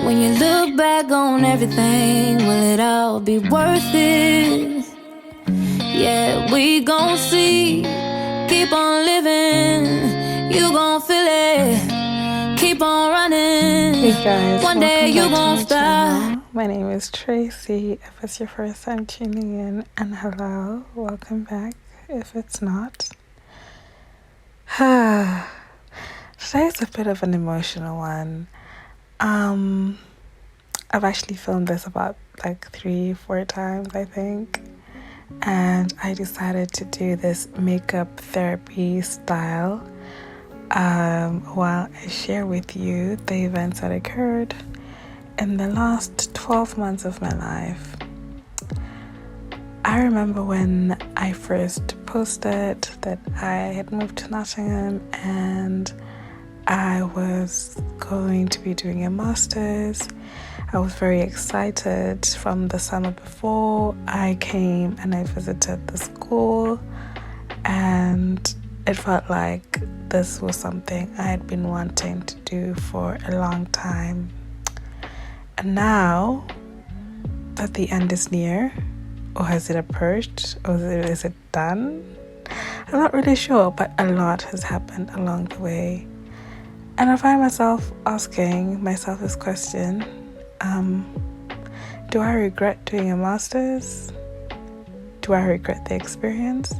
When you look back on everything, will it all be worth it? Yeah, we gon' see. Keep on living, you gon' feel it. Keep on running. Hey guys, one day you gon' stop. Channel. My name is Tracy. If it's your first time tuning in, and hello, welcome back. If it's not, today's a bit of an emotional one. I've actually filmed this about like 3-4 times, I think, and I decided to do this makeup therapy style while I share with you the events that occurred in the last 12 months of my life. I remember when I first posted that I had moved to Nottingham and I was going to be doing a master's. I was very excited. From the summer before, I came and I visited the school, and it felt like this was something I had been wanting to do for a long time. And now that the end is near, or has it approached, or is it done? I'm not really sure, but a lot has happened along the way. And I find myself asking myself this question, do I regret doing a master's? Do I regret the experience?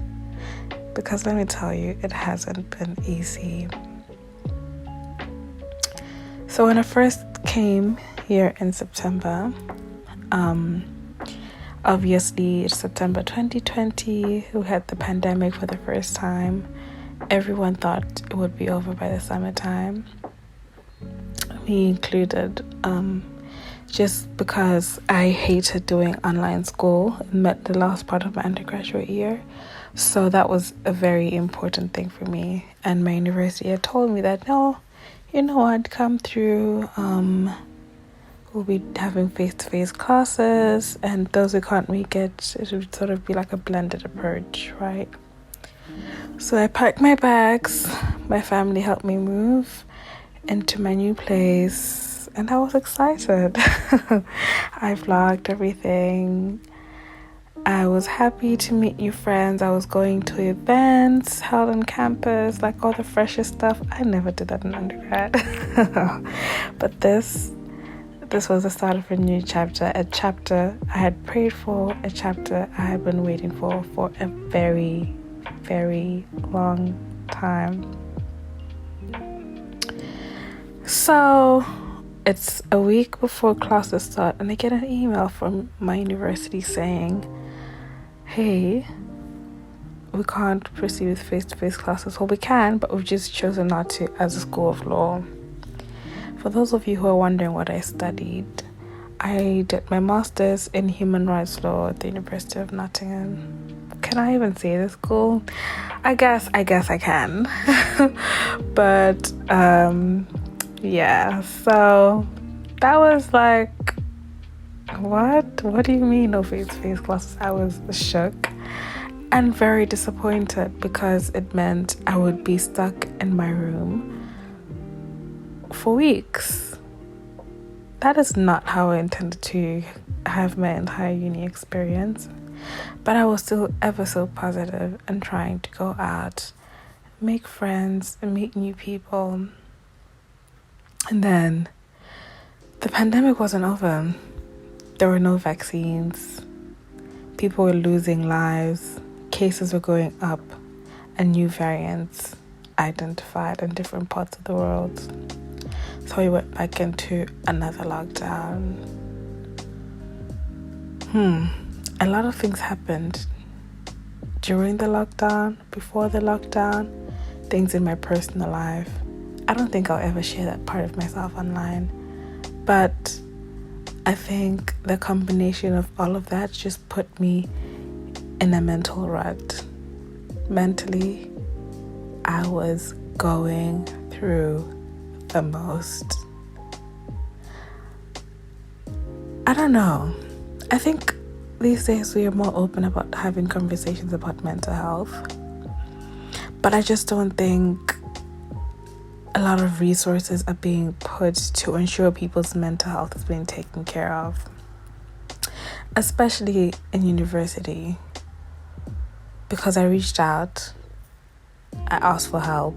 Because let me tell you, it hasn't been easy. So when I first came here in September, obviously it's September 2020, we had the pandemic for the first time. Everyone thought it would be over by the summertime, me included, just because I hated doing online school in the last part of my undergraduate year. So that was a very important thing for me. And my university had told me that, no, you know what, come through, we'll be having face-to-face classes, and those who can't make it, it would sort of be like a blended approach, right? So I packed my bags, my family helped me move into my new place, and I was excited. I vlogged everything. I was happy to meet new friends. I was going to events held on campus, like all the freshest stuff. I never did that in undergrad. But this was the start of a new chapter, a chapter I had prayed for, a chapter I had been waiting for a very, very long time. So it's a week before classes start, and I get an email from my university saying, hey, we can't proceed with face-to-face classes. Well, we can, but we've just chosen not to as a School of Law. For those of you who are wondering what I studied, I did my master's in human rights law at the University of Nottingham. Can I even say this school? I guess I can. But yeah, so that was like, what do you mean no face-to-face classes? I was shook and very disappointed, because it meant I would be stuck in my room for weeks. That is not how I intended to have my entire uni experience, but I was still ever so positive and trying to go out, make friends and meet new people. And then the pandemic wasn't over. There were no vaccines. People were losing lives. Cases were going up, and new variants identified in different parts of the world. So we went back into another lockdown. A lot of things happened during the lockdown, before the lockdown, things in my personal life. I don't think I'll ever share that part of myself online, but I think the combination of all of that just put me in a mental rut. Mentally, I was going through the most. I don't know. I think these days we are more open about having conversations about mental health, but I just don't think a lot of resources are being put to ensure people's mental health is being taken care of, especially in university. Because I reached out, I asked for help.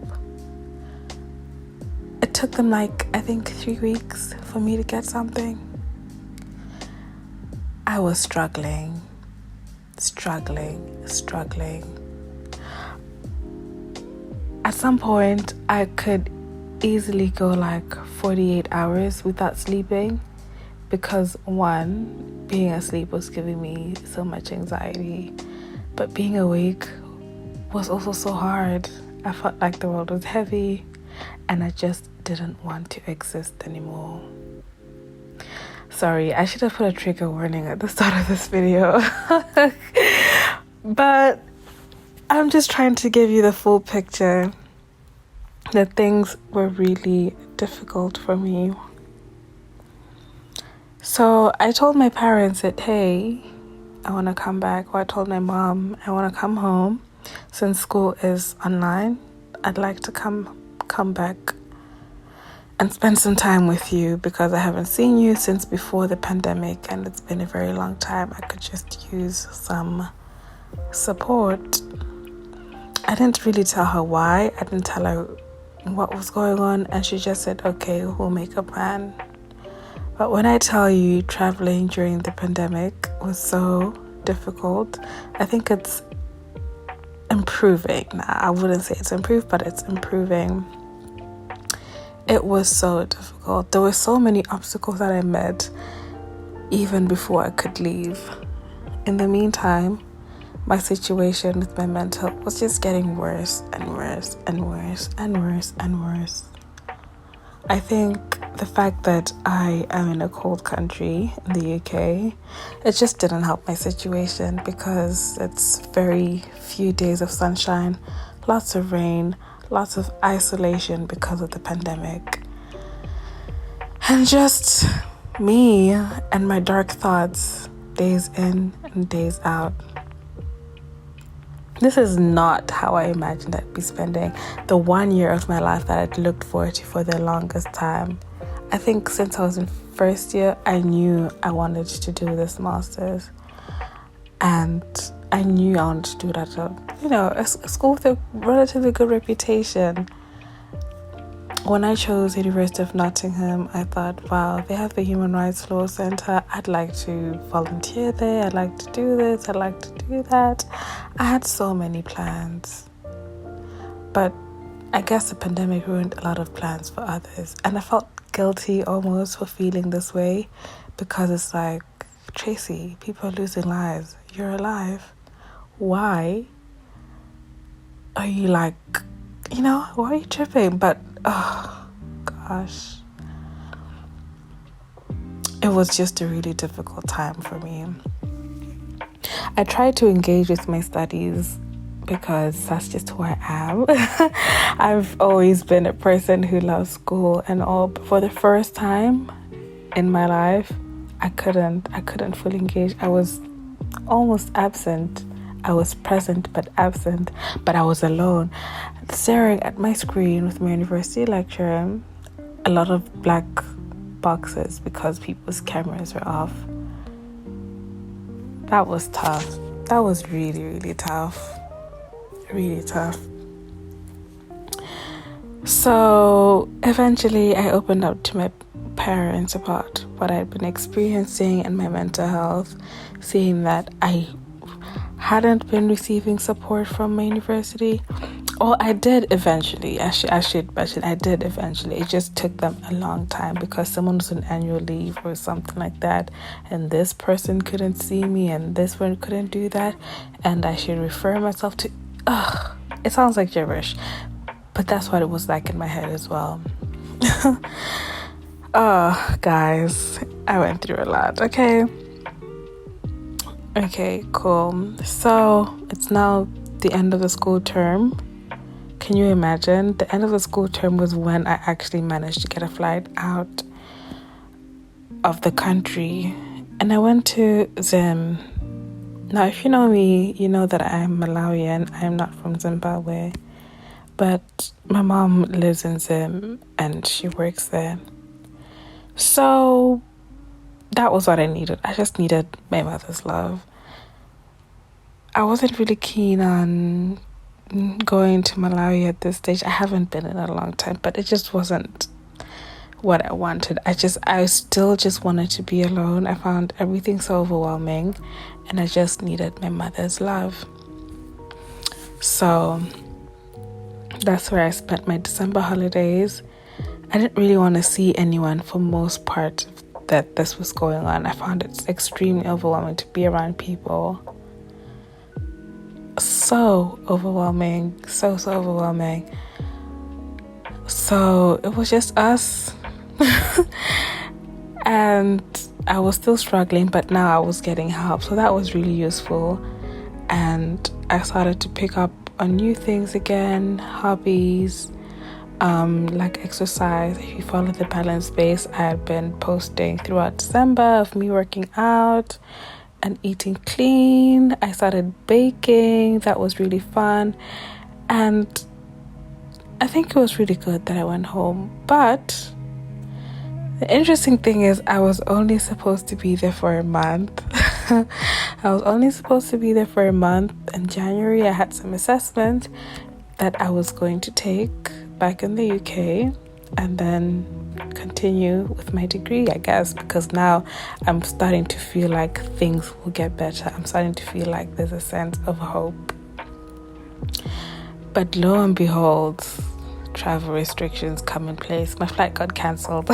It took them I think 3 weeks for me to get something. I was struggling. At some point, I could easily go 48 hours without sleeping because one, being asleep was giving me so much anxiety, but being awake was also so hard. I felt like the world was heavy and I just didn't want to exist anymore. Sorry, I should have put a trigger warning at the start of this video. But I'm just trying to give you the full picture that things were really difficult for me. So I told my parents that, hey, I want to come back. Or I told my mom, I want to come home. Since school is online, I'd like to come back and spend some time with you because I haven't seen you since before the pandemic and it's been a very long time. I could just use some support. I didn't really tell her why. I didn't tell her what was going on, and she just said, okay, we'll make a plan. But when I tell you traveling during the pandemic was so difficult, I think it's improving. I wouldn't say it's improved, but it's improving. It was so difficult. There were so many obstacles that I met even before I could leave. In the meantime, my situation with my mental was just getting worse and worse and worse and worse and worse. I think the fact that I am in a cold country in the UK, it just didn't help my situation because it's very few days of sunshine, lots of rain, lots of isolation because of the pandemic. And just me and my dark thoughts, days in and days out. This is not how I imagined I'd be spending the 1 year of my life that I'd looked forward to for the longest time. I think since I was in first year, I knew I wanted to do this master's. And I knew I wanted to do that at a school with a relatively good reputation. When I chose University of Nottingham, I thought, wow, they have the Human Rights Law Centre. I'd like to volunteer there. I'd like to do this. I'd like to do that. I had so many plans. But I guess the pandemic ruined a lot of plans for others. And I felt guilty almost for feeling this way because it's like, Tracy, people are losing lives. You're alive. Why are you why are you tripping? But oh gosh, it was just a really difficult time for me. I tried to engage with my studies because that's just who I am. I've always been a person who loves school and all, but for the first time in my life, I couldn't fully engage. I was almost absent. I was present but absent, but I was alone, staring at my screen with my university lecturer, a lot of black boxes because people's cameras were off. That was tough. That was really, really tough. Really tough. So eventually I opened up to my parents about what I'd been experiencing and my mental health, seeing that I hadn't been receiving support from my university. Or I did eventually. I did eventually. It just took them a long time because someone was on annual leave or something like that, and this person couldn't see me and this one couldn't do that, and I should refer myself to it sounds like gibberish, but that's what it was like in my head as well. Guys, I went through a lot. Okay, cool. So it's now the end of the school term. Can you imagine? The end of the school term was when I actually managed to get a flight out of the country. And I went to Zim. Now, if you know me, you know that I'm Malawian. I'm not from Zimbabwe. but my mom lives in Zim and she works there. So that was what I needed. I just needed my mother's love. I wasn't really keen on going to Malawi at this stage. I haven't been in a long time, but it just wasn't what I wanted. I still just wanted to be alone. I found everything so overwhelming and I just needed my mother's love. So that's where I spent my December holidays. I didn't really want to see anyone for most part that this was going on. I found it extremely overwhelming to be around people. So overwhelming, so overwhelming. So it was just us. And I was still struggling, but now I was getting help. So that was really useful. And I started to pick up on new things again, hobbies, like exercise. If you follow the balance space, I had been posting throughout December of me working out and eating clean. I started baking. That was really fun. And I think it was really good that I went home. But the interesting thing is I was only supposed to be there for a month. I was only supposed to be there for a month. In January, I had some assessments that I was going to take back in the UK and then continue with my degree, I guess, because now I'm starting to feel like things will get better. I'm starting to feel like there's a sense of hope. But lo and behold, travel restrictions come in place. My flight got cancelled.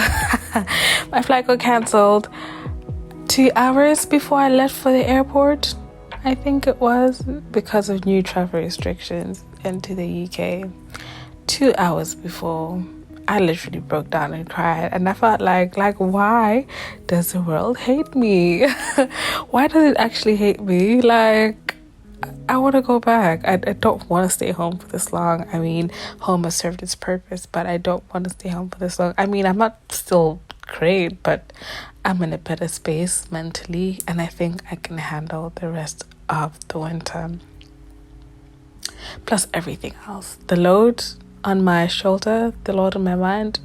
2 hours before I left for the airport, I think it was, because of new travel restrictions into the UK. 2 hours before, I literally broke down and cried, and I felt like why does the world hate me? Why does it actually hate me? Like, I want to go back. I don't want to stay home for this long. I mean, home has served its purpose, but I don't want to stay home for this long. I mean, I'm not still great, but I'm in a better space mentally, and I think I can handle the rest of the winter. Plus everything else. The load on my shoulder, the load on my mind,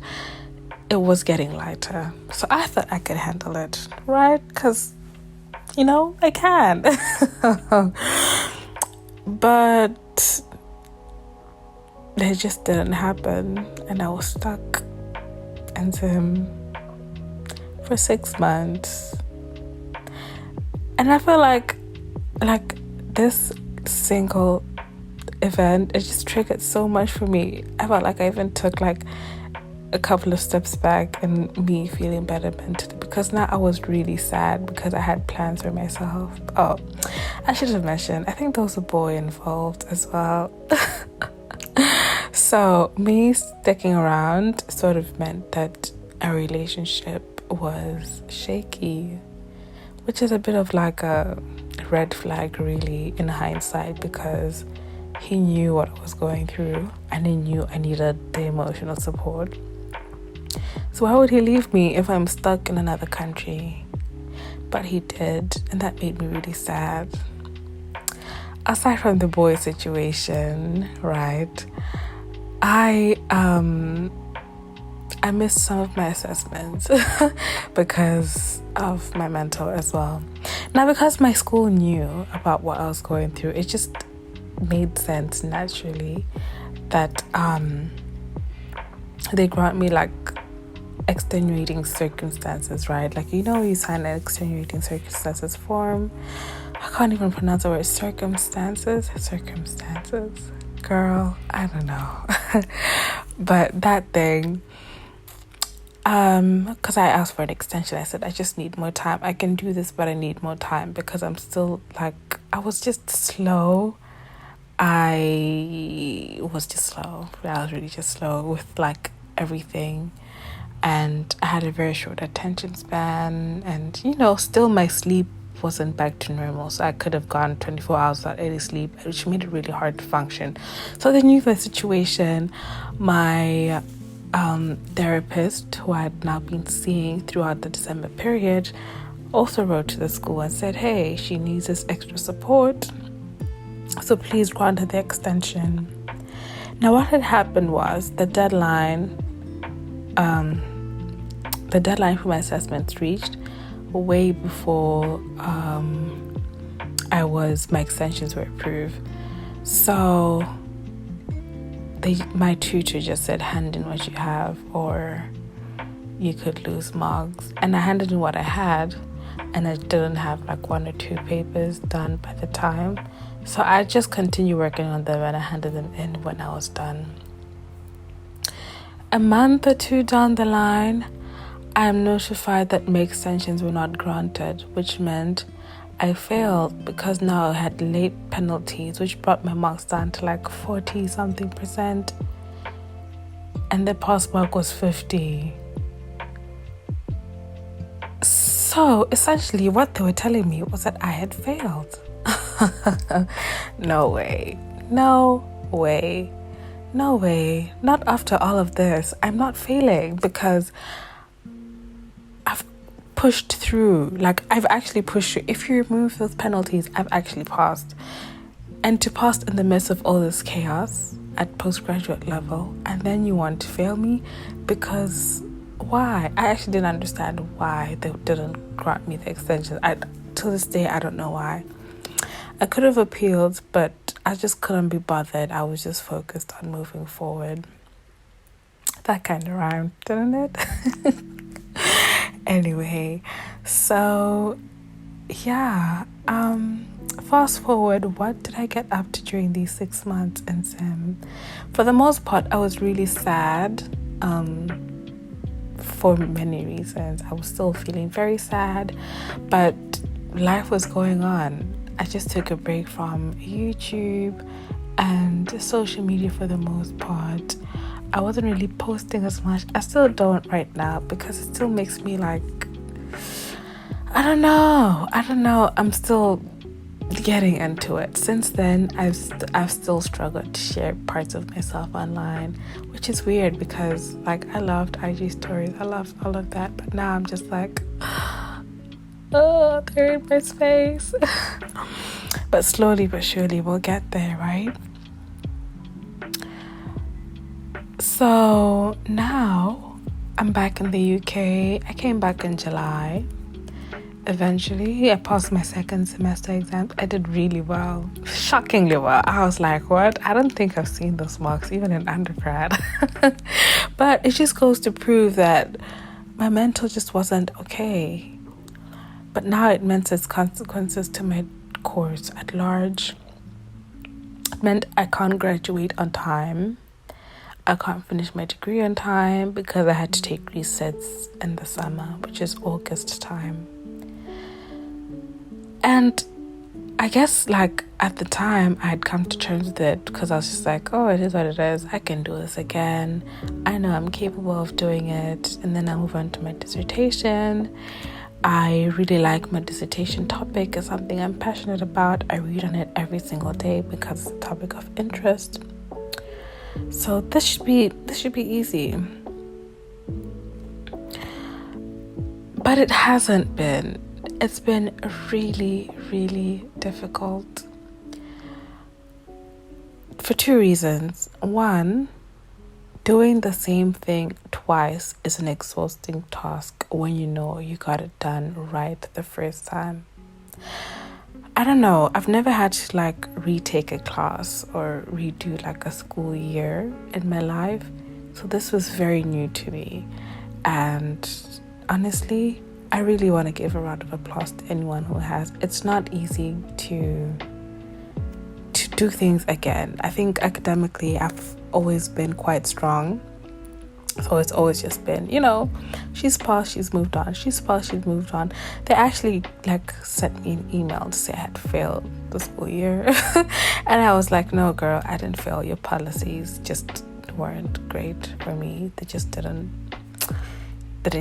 it was getting lighter. So I thought I could handle it, right? Because, I can. But it just didn't happen, and I was stuck in Zim for 6 months. And I feel like this single event, it just triggered so much for me. I felt like I even took like a couple of steps back in me feeling better mentally, because now I was really sad because I had plans for myself. Oh, I should have mentioned, I think there was a boy involved as well. So me sticking around sort of meant that our relationship was shaky, which is a bit of like a red flag really in hindsight, because he knew what I was going through and he knew I needed the emotional support. So why would he leave me if I'm stuck in another country? But he did, and that made me really sad. Aside from the boy situation, right, I missed some of my assessments because of my mental as well. Now, because my school knew about what I was going through, it just made sense naturally that they grant me like extenuating circumstances, right? Like, you sign an extenuating circumstances form. I can't even pronounce the word circumstances. Girl, I don't know. But that thing, because I asked for an extension, I said I just need more time. I can do this, but I need more time because I'm still I was just slow. I was really just slow with everything, and I had a very short attention span, and still my sleep wasn't back to normal, so I could have gone 24 hours without any sleep, which made it really hard to function. So they knew the situation. My therapist, who I had now been seeing throughout the December period, also wrote to the school and said, hey, she needs this extra support, so please grant her the extension. Now, what had happened was the deadline for my assessments reached way before my extensions were approved. So my tutor just said, hand in what you have or you could lose marks. And I handed in what I had, and I didn't have like 1 or 2 papers done by the time. So I just continued working on them and I handed them in when I was done. A month or 2 down the line, I am notified that my extensions were not granted, which meant I failed because now I had late penalties, which brought my marks down to like 40-something%. And the pass mark was 50. So essentially what they were telling me was that I had failed. No way. Not after all of this. I'm not failing because I've pushed through. Like, I've actually pushed through. If you remove those penalties, I've actually passed. And to pass in the midst of all this chaos at postgraduate level, and then you want to fail me because why? I actually didn't understand why they didn't grant me the extension. To this day, I don't know why. I could have appealed, but I just couldn't be bothered. I was just focused on moving forward. That kind of rhymed, didn't it? Anyway, so yeah, fast forward, what did I get up to during these 6 months in sim? For the most part, I was really sad, for many reasons. I was still feeling very sad, but life was going on. I just took a break from YouTube and social media for the most part. I wasn't really posting as much. I still don't right now because it still makes me like, I don't know. I'm still getting into it. Since then, I've still struggled to share parts of myself online, which is weird because like I loved IG stories. I loved all of that, but now I'm just like, oh, they're in my space. But slowly but surely we'll get there, right? So now I'm back in the UK. I came back in July. Eventually, I passed my second semester exams. I did really well, shockingly well. I was like, what? I don't think I've seen those marks even in undergrad. But it just goes to prove that my mental just wasn't okay. But now it meant its consequences to my course at large. It meant I can't graduate on time. I can't finish my degree on time because I had to take resets in the summer, which is August time. And I guess like at the time I had come to terms with it because I was just like, oh, it is what it is. I can do this again. I know I'm capable of doing it. And then I move on to my dissertation. I really like my dissertation topic. It's something I'm passionate about. I read on it every single day because it's a topic of interest. So this should be easy. But it hasn't been. It's been really, really difficult for 2 reasons. One, doing the same thing twice is an exhausting task when you know you got it done right the first time. I don't know. I've never had to like retake a class or redo like a school year in my life. So this was very new to me. And honestly, I really want to give a round of applause to anyone who has. It's not easy to do things again. I think academically I've always been quite strong. So it's always just been, she's passed, she's moved on. She's passed, she's moved on. They actually like sent me an email to say I had failed the school year. And I was like, no girl, I didn't fail. Your policies just weren't great for me. They just didn't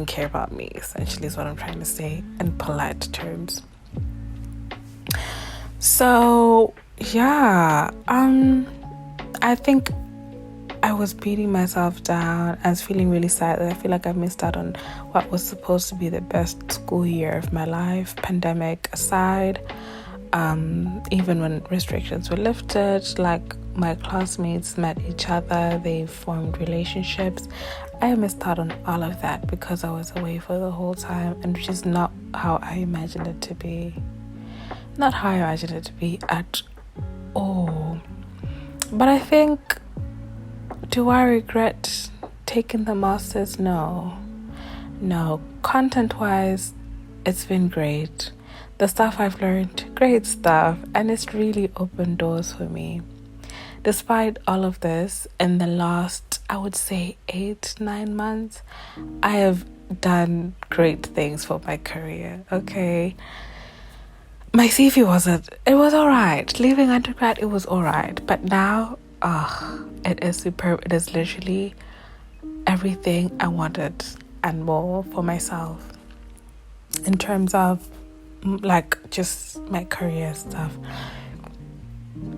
care about me, essentially is what I'm trying to say in polite terms. So yeah, I think I was beating myself down. I was feeling really sad that I feel like I missed out on what was supposed to be the best school year of my life, pandemic aside. Even when restrictions were lifted, like my classmates met each other, they formed relationships. I missed out on all of that because I was away for the whole time, and which is not how I imagined it to be. Not how I imagined it to be at all. But I think, do I regret taking the masters? No. Content-wise, it's been great. The stuff I've learned, great stuff, and it's really opened doors for me. Despite all of this, in the last, I would say 8-9 months, I have done great things for my career, okay? My CV it was alright. Leaving undergrad, it was alright. But now, it is superb. It is literally everything I wanted and more for myself. In terms of, like, just my career stuff.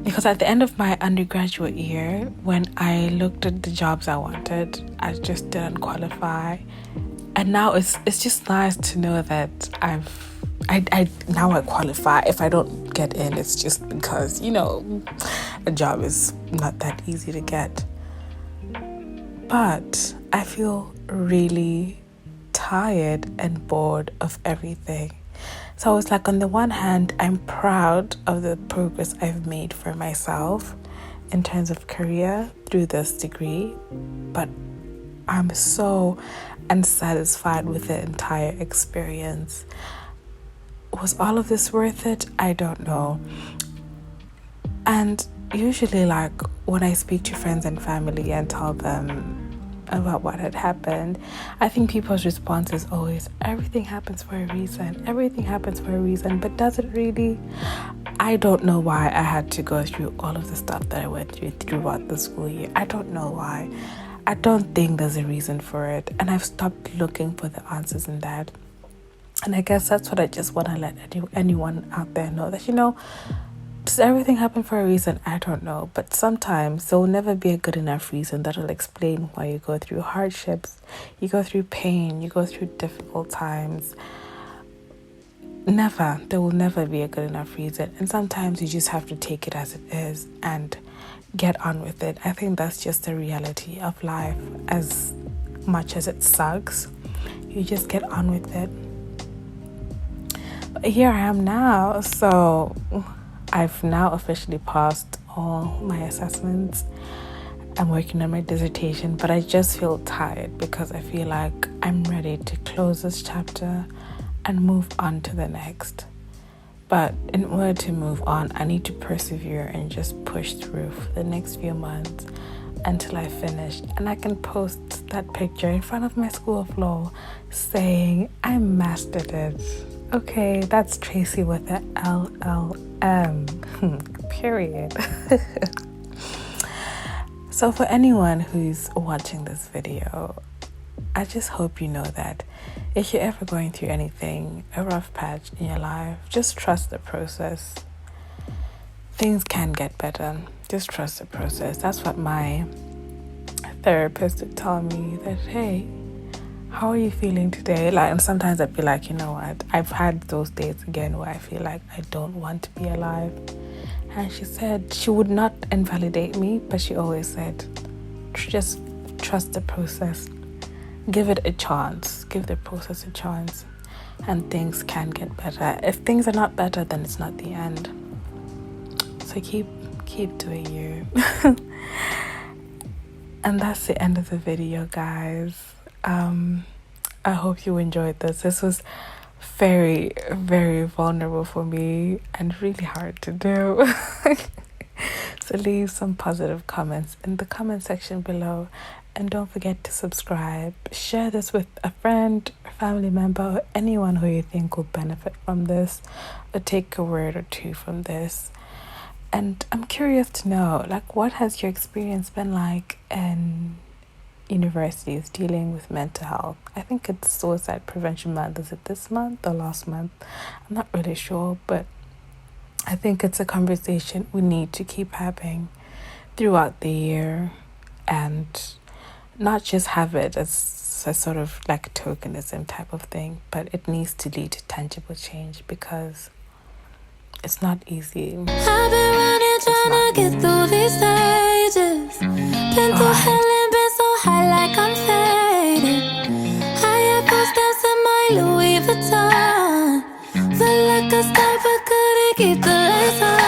Because at the end of my undergraduate year, when I looked at the jobs I wanted, I just didn't qualify. And now it's just nice to know that I now I qualify. If I don't get in, it's just because, a job is not that easy to get. But I feel really tired and bored of everything. So it's like, on the one hand, I'm proud of the progress I've made for myself in terms of career through this degree, but I'm so unsatisfied with the entire experience. Was all of this worth it? I don't know. And usually, like, when I speak to friends and family and tell them about what had happened, I think people's response is always, everything happens for a reason. But does it really? I don't know why I had to go through all of the stuff that I went through throughout the school year. I don't know why. I don't think there's a reason for it, and I've stopped looking for the answers in that. And I guess that's what I just want to let anyone out there know, that, does everything happen for a reason? I don't know. But sometimes there will never be a good enough reason that will explain why you go through hardships, you go through pain, you go through difficult times. There will never be a good enough reason. And sometimes you just have to take it as it is and get on with it. I think that's just the reality of life. As much as it sucks, you just get on with it. But here I am now, so I've now officially passed all my assessments. I'm working on my dissertation, but I just feel tired because I feel like I'm ready to close this chapter and move on to the next. But in order to move on, I need to persevere and just push through for the next few months until I finish. And I can post that picture in front of my school of law saying, I mastered it. Okay, that's Tracy with the LLM. Period. So for anyone who's watching this video, I just hope you know that if you're ever going through anything, a rough patch in your life, just trust the process. Things can get better. Just trust the process. That's what my therapist would tell me, that, hey, how are you feeling today? And sometimes I'd be like, you know what? I've had those days again where I feel like I don't want to be alive. And she said she would not invalidate me, but she always said, just trust the process. Give it a chance. Give the process a chance. And things can get better. If things are not better, then it's not the end. So keep doing you. And that's the end of the video, guys. I hope you enjoyed this. This was very, very vulnerable for me and really hard to do. So leave some positive comments in the comment section below, and don't forget to subscribe. Share this with a friend, a family member, or anyone who you think will benefit from this or take a word or two from this. And I'm curious to know, what has your experience been like in universities dealing with mental health? I think it's Suicide Prevention Month. Is it this month or last month? I'm not really sure, but I think it's a conversation we need to keep having throughout the year, and not just have it as a sort of tokenism type of thing, but it needs to lead to tangible change, because it's not easy. I've been running trying to get through these stages. Been through hell and been so high like I'm faded. Higher footsteps in my Louis Vuitton. Felt like a star but couldn't keep the lights on.